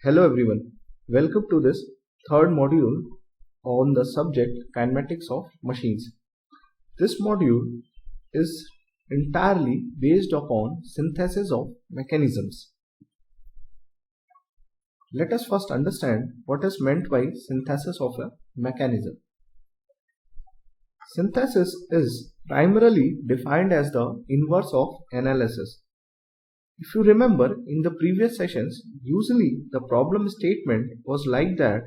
Hello everyone, welcome to this third module on the subject Kinematics of Machines. This module is entirely based upon synthesis of mechanisms. Let us first understand what is meant by synthesis of a mechanism. Synthesis is primarily defined as the inverse of analysis. If you remember in the previous sessions, usually the problem statement was like that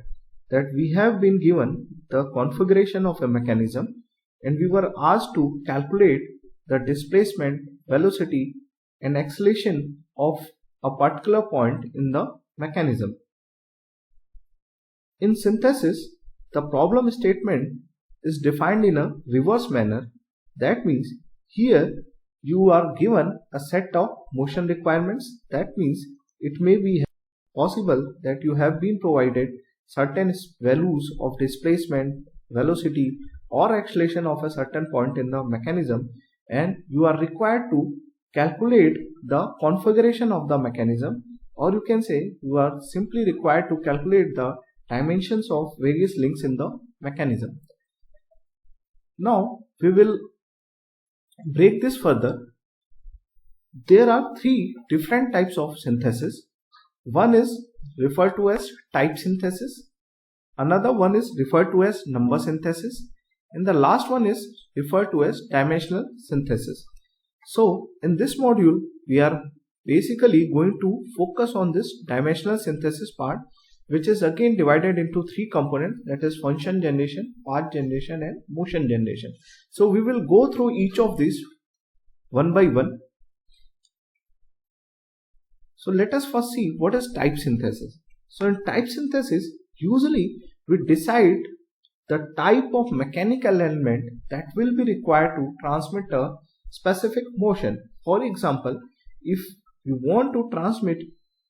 we have been given the configuration of a mechanism and we were asked to calculate the displacement, velocity and acceleration of a particular point in the mechanism. In synthesis, the problem statement is defined in a reverse manner. That means here you are given a set of motion requirements. That means it may be possible that you have been provided certain values of displacement, velocity or acceleration of a certain point in the mechanism, and you are required to calculate the configuration of the mechanism, or you can say you are simply required to calculate the dimensions of various links in the mechanism. Now we will break this further. There are three different types of synthesis. One is referred to as type synthesis, another one is referred to as number synthesis, and the last one is referred to as dimensional synthesis. So in this module we are basically going to focus on this dimensional synthesis part, which is again divided into three components, that is function generation, path generation and motion generation. So we will go through each of these one by one. So let us first see what is type synthesis. So in type synthesis, usually we decide the type of mechanical element that will be required to transmit a specific motion. For example, if you want to transmit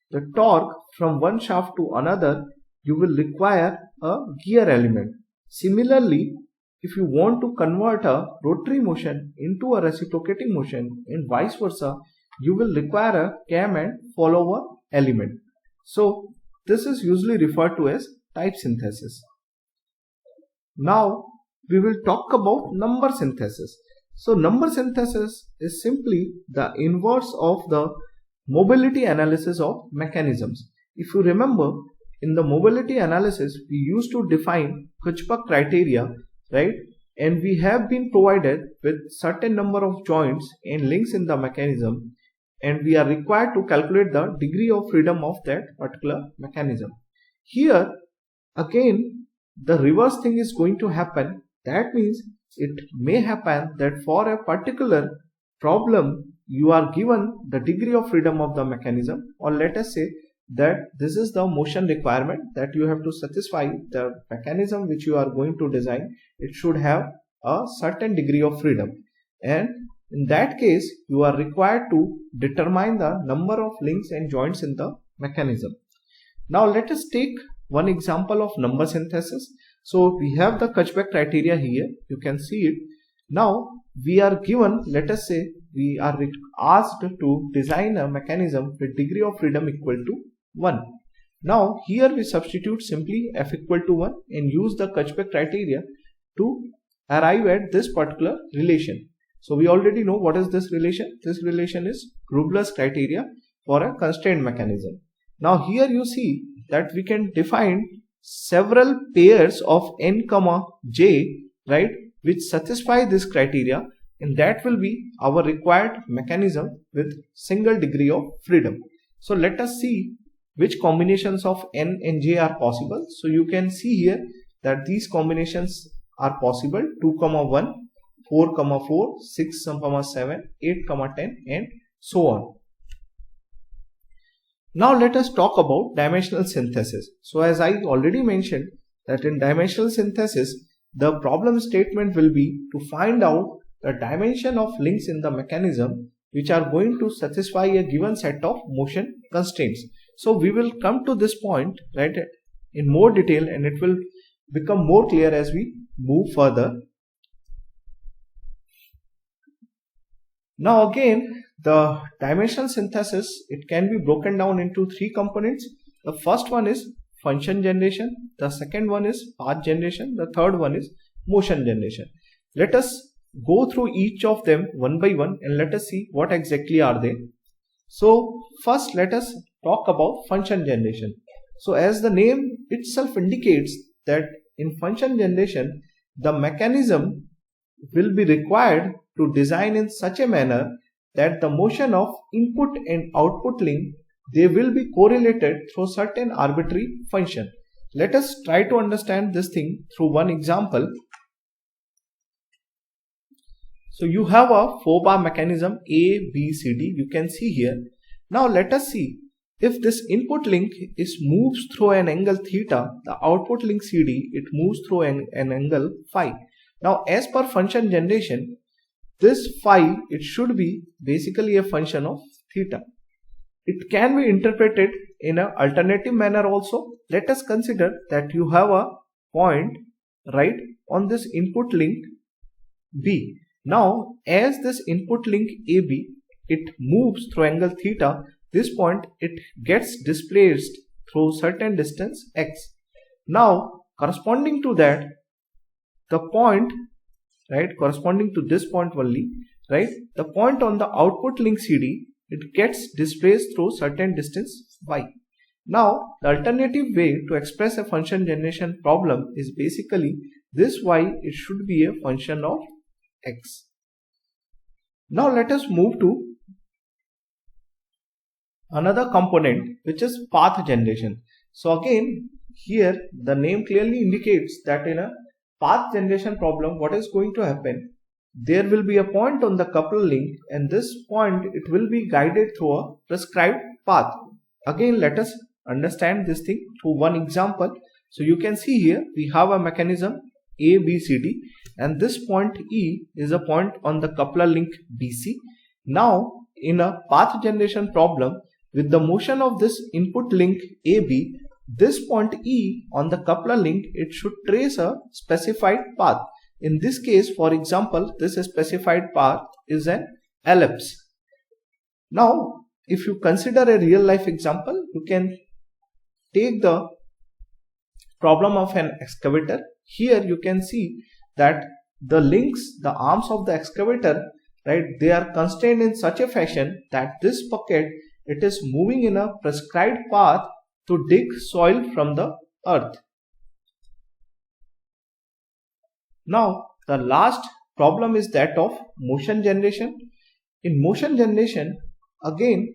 the torque from one shaft to another, you will require a gear element. Similarly, if you want to convert a rotary motion into a reciprocating motion and vice versa, you will require a cam and follower element. So this is usually referred to as type synthesis. Now we will talk about number synthesis. So number synthesis is simply the inverse of the mobility analysis of mechanisms. If you remember, in the mobility analysis we used to define Kirchhoff criteria, right? And we have been provided with certain number of joints and links in the mechanism, and we are required to calculate the degree of freedom of that particular mechanism. Here again the reverse thing is going to happen. That means it may happen that for a particular problem you are given the degree of freedom of the mechanism, or let us say that this is the motion requirement that you have to satisfy. The mechanism which you are going to design, it should have a certain degree of freedom, and in that case you are required to determine the number of links and joints in the mechanism. Now let us take one example of number synthesis. So we have the Kirchhoff criteria here, you can see it. Now we are given, let us say we are asked to design a mechanism with degree of freedom equal to 1. Now here we substitute simply f equal to 1 and use the Kirchhoff criteria to arrive at this particular relation. So we already know what is this relation. This relation is Grubler's criteria for a constraint mechanism. Now here you see that we can define several pairs of n comma j, right, which satisfy this criteria, and that will be our required mechanism with single degree of freedom. So let us see which combinations of n and j are possible. So you can see here that these combinations are possible: 2, 1, 4, 4, 6, 7, 8, 10 and so on. Now let us talk about dimensional synthesis. So as I already mentioned that in dimensional synthesis the problem statement will be to find out the dimension of links in the mechanism which are going to satisfy a given set of motion constraints. So we will come to this point, right, in more detail, and it will become more clear as we move further. Now again, the dimensional synthesis, it can be broken down into three components. The first one is function generation, the second one is path generation, the third one is motion generation. Let us go through each of them one by one and let us see what exactly are they. So first let us talk about function generation. So as the name itself indicates that in function generation, the mechanism will be required to design in such a manner that the motion of input and output link, they will be correlated through certain arbitrary function. Let us try to understand this thing through one example. So you have a 4-bar mechanism A, B, C, D. You can see here. Now let us see if this input link is moves through an angle theta, the output link CD, it moves through an angle phi. Now as per function generation, this phi, it should be basically a function of theta. It can be interpreted in an alternative manner also. Let us consider that you have a point right on this input link B. Now as this input link AB, it moves through angle theta, this point it gets displaced through certain distance x. Now corresponding to that, the point, right, corresponding to this point only, right, the point on the output link CD, it gets displaced through certain distance y. Now the alternative way to express a function generation problem is basically this y, it should be a function of x. Now let us move to another component, which is path generation. So again here the name clearly indicates that in a path generation problem, what is going to happen, there will be a point on the coupler link and this point, it will be guided through a prescribed path. Again let us understand this thing through one example. So you can see here we have a mechanism A, B, C, D, and this point E is a point on the coupler link BC. Now in a path generation problem, with the motion of this input link AB, this point E on the coupler link, it should trace a specified path. In this case, for example, this specified path is an ellipse. Now if you consider a real life example, you can take the problem of an excavator. Here you can see that the links, the arms of the excavator, right, they are constrained in such a fashion that this bucket, it is moving in a prescribed path to dig soil from the earth. Now the last problem is that of motion generation. In motion generation, again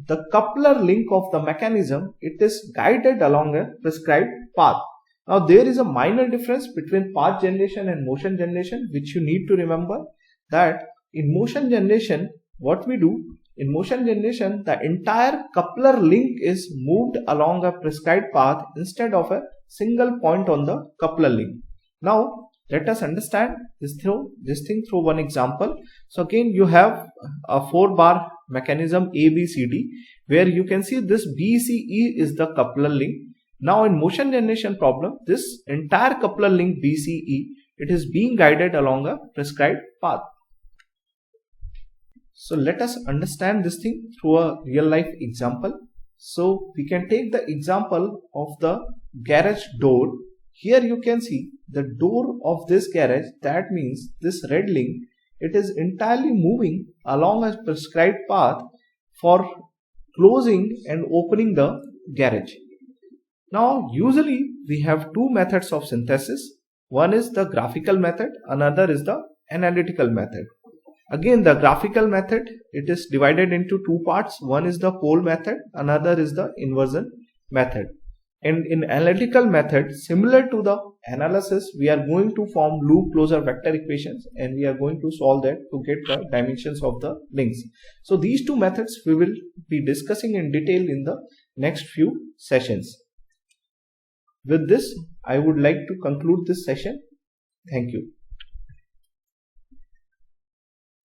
the coupler link of the mechanism, it is guided along a prescribed path. Now there is a minor difference between path generation and motion generation, which you need to remember, that in motion generation, what we do, in motion generation, the entire coupler link is moved along a prescribed path instead of a single point on the coupler link. Now let us understand this thing through one example. So again you have a 4-bar mechanism ABCD, where you can see this BCE is the coupler link. Now in motion generation problem, this entire coupler link BCE, it is being guided along a prescribed path. So let us understand this thing through a real life example. So we can take the example of the garage door. Here you can see the door of this garage, that means this red link, it is entirely moving along a prescribed path for closing and opening the garage. Now usually we have two methods of synthesis. One is the graphical method, another is the analytical method. Again the graphical method, it is divided into two parts. One is the pole method, another is the inversion method. And in analytical method, similar to the analysis, we are going to form loop closure vector equations and we are going to solve that to get the dimensions of the links. So these two methods we will be discussing in detail in the next few sessions. With this, I would like to conclude this session. Thank you.